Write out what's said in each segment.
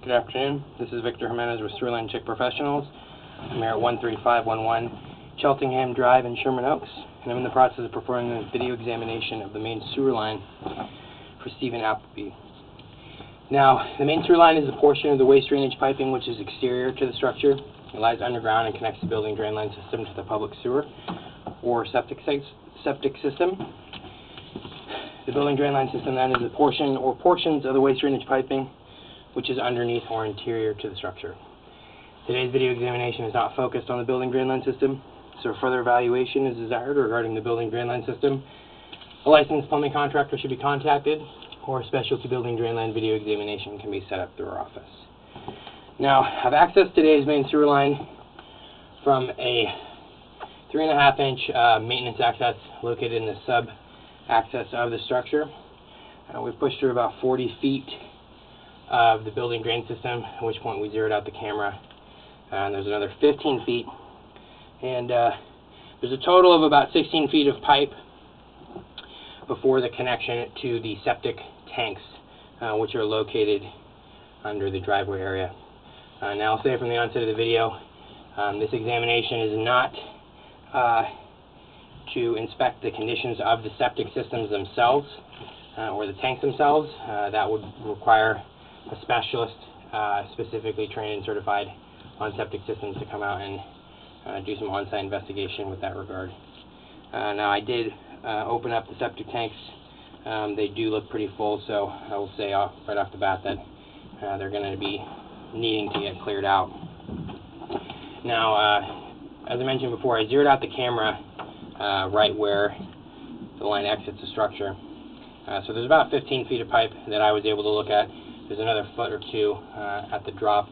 Good afternoon. This is Victor Jimenez with Sewerline Chick Professionals. I'm here at 13511 Cheltenham Drive in Sherman Oaks, and I'm in the process of performing a video examination of the main sewer line for Stephen Appleby. Now, the main sewer line is a portion of the waste drainage piping which is exterior to the structure. It lies underground and connects the building drain line system to the public sewer or septic system. The building drain line system then is a portion or portions of the waste drainage piping which is underneath or interior to the structure. Today's video examination is not focused on the building drain line system, so if further evaluation is desired regarding the building drain line system, a licensed plumbing contractor should be contacted, or a specialty building drain line video examination can be set up through our office. Now, I've accessed today's main sewer line from a 3.5-inch maintenance access located in the sub-access of the structure. We've pushed through about 40 feet of the building drain system, at which point we zeroed out the camera. And there's another 15 feet. And there's a total of about 16 feet of pipe before the connection to the septic tanks, which are located under the driveway area. Now I'll say from the onset of the video, this examination is not to inspect the conditions of the septic systems themselves or the tanks themselves. That would require a specialist specifically trained and certified on septic systems to come out and do some on-site investigation with that regard. Now I did open up the septic tanks. They do look pretty full, so I will say right off the bat that they're going to be needing to get cleared out. Now, as I mentioned before, I zeroed out the camera right where the line exits the structure. So there's about 15 feet of pipe that I was able to look at. There's another foot or two at the drop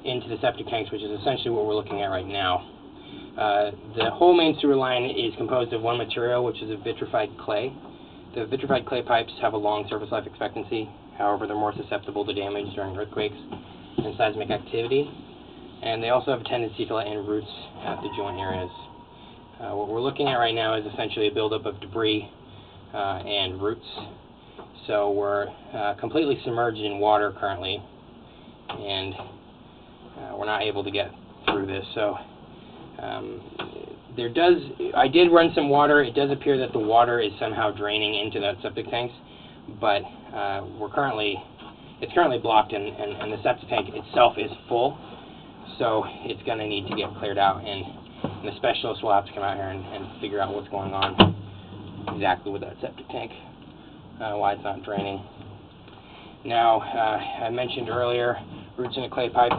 into the septic tanks, which is essentially what we're looking at right now. The whole main sewer line is composed of one material, which is a vitrified clay. The vitrified clay pipes have a long surface life expectancy. However, they're more susceptible to damage during earthquakes and seismic activity. And they also have a tendency to let in roots at the joint areas. What we're looking at right now is essentially a buildup of debris and roots. So we're completely submerged in water currently, and we're not able to get through this. So I did run some water. It does appear that the water is somehow draining into that septic tanks, but it's currently blocked, and the septic tank itself is full, so it's going to need to get cleared out, and the specialist will have to come out here and figure out what's going on exactly with that septic tank. Why it's not draining. Now, I mentioned earlier, roots in a clay pipe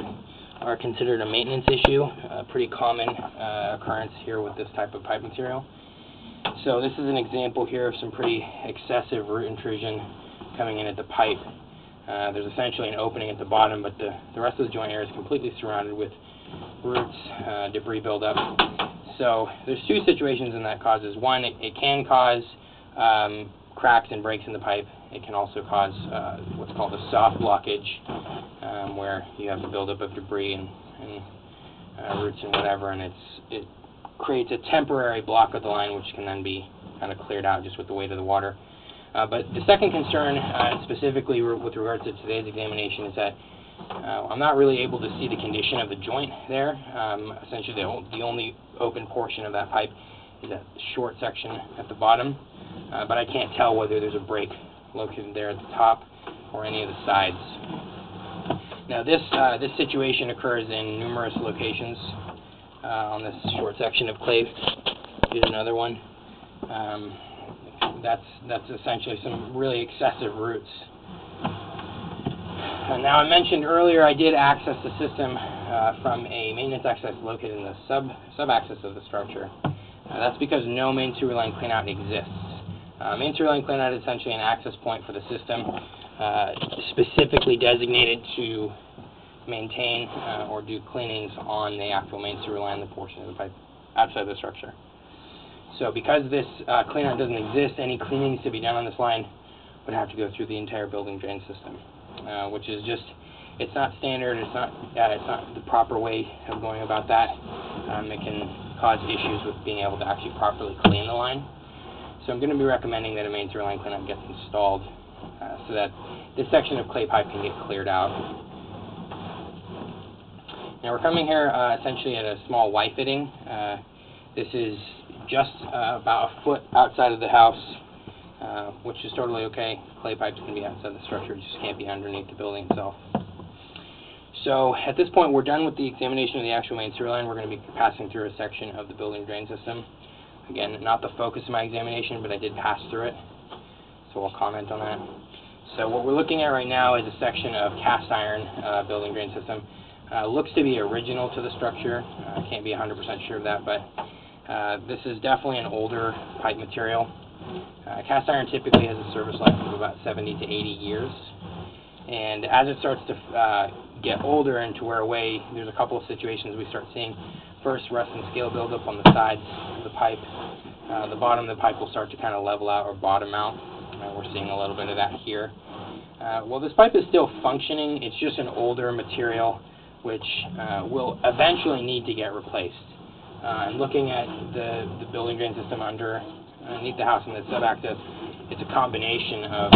are considered a maintenance issue, a pretty common occurrence here with this type of pipe material. So this is an example here of some pretty excessive root intrusion coming in at the pipe. There's essentially an opening at the bottom, but the rest of the joint area is completely surrounded with roots, debris buildup. So there's two situations in that causes. One, it can cause cracks and breaks in the pipe. It can also cause what's called a soft blockage, where you have a buildup of debris and roots and whatever, and it creates a temporary block of the line, which can then be kind of cleared out just with the weight of the water. But the second concern, specifically with regards to today's examination, is that I'm not really able to see the condition of the joint there. Essentially, the only open portion of that pipe is that short section at the bottom, but I can't tell whether there's a break located there at the top or any of the sides. Now this situation occurs in numerous locations on this short section of clay. Here's another one. That's essentially some really excessive roots. Now I mentioned earlier I did access the system from a maintenance access located in the sub-access of the structure. That's because no main sewer line cleanout exists. Main sewer line cleanout is essentially an access point for the system, specifically designated to maintain or do cleanings on the actual main sewer line, the portion of the pipe outside the structure. So because this cleanout doesn't exist, any cleanings to be done on this line would have to go through the entire building drain system, which is just, it's not standard, it's not the proper way of going about that. It can cause issues with being able to actually properly clean the line. So I'm going to be recommending that a main sewer line cleanout gets installed so that this section of clay pipe can get cleared out. Now we're coming here essentially at a small Y fitting. This is just about a foot outside of the house, which is totally okay. Clay pipes can be outside the structure, it just can't be underneath the building itself. So at this point we're done with the examination of the actual main sewer line. We're going to be passing through a section of the building drain system. Again, not the focus of my examination, but I did pass through it, so I'll comment on that. So what we're looking at right now is a section of cast iron building drain system. Looks to be original to the structure. I can't be 100% sure of that, but this is definitely an older pipe material. Cast iron typically has a service life of about 70 to 80 years. And as it starts to get older and to wear away, there's a couple of situations we start seeing. First, rust and scale buildup on the sides of the pipe. The bottom of the pipe will start to kind of level out or bottom out. We're seeing a little bit of that here. Well, this pipe is still functioning. It's just an older material which will eventually need to get replaced. And looking at the building drain system underneath the house and the sub-access, it's a combination of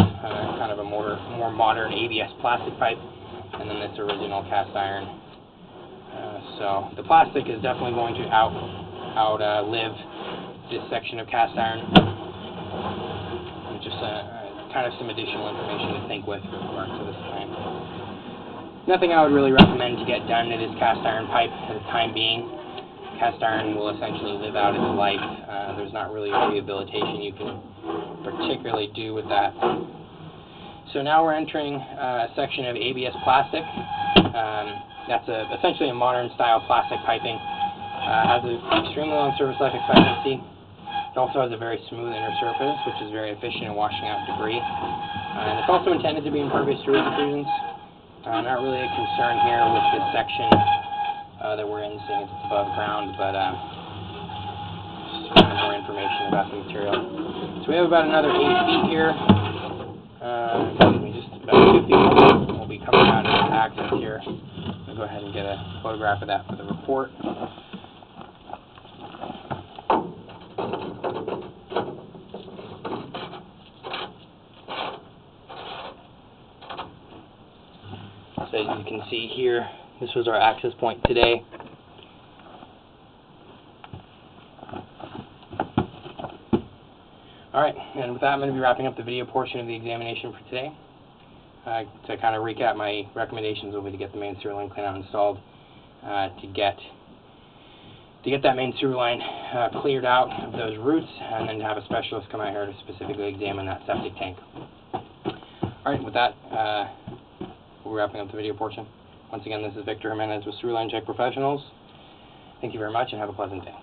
kind of a more modern ABS plastic pipe and then this original cast iron. So the plastic is definitely going to outlive this section of cast iron. And just kind of some additional information to think with regards to this plan. Nothing I would really recommend to get done to this cast iron pipe for the time being. Cast iron will essentially live out its life. There's not really rehabilitation you can particularly do with that. So now we're entering a section of ABS plastic. That's essentially a modern style plastic piping. Has an extremely long service life expectancy. It also has a very smooth inner surface, which is very efficient in washing out debris. And it's also intended to be impervious to root intrusions. Not really a concern here with this section that we're in, seeing it's above ground, but just more information about the material. So we have about another 8 feet here. Just about 2 feet. We'll be coming out of the access here. I'll go ahead and get a photograph of that for the report. So as you can see here, this was our access point today. Alright, and with that I'm going to be wrapping up the video portion of the examination for today. To kind of recap, my recommendations will be to get the main sewer line clean out installed, to get that main sewer line cleared out of those roots, and then to have a specialist come out here to specifically examine that septic tank. Alright, with that, we're wrapping up the video portion. Once again, this is Victor Jimenez with Sewer Line Check Professionals. Thank you very much and have a pleasant day.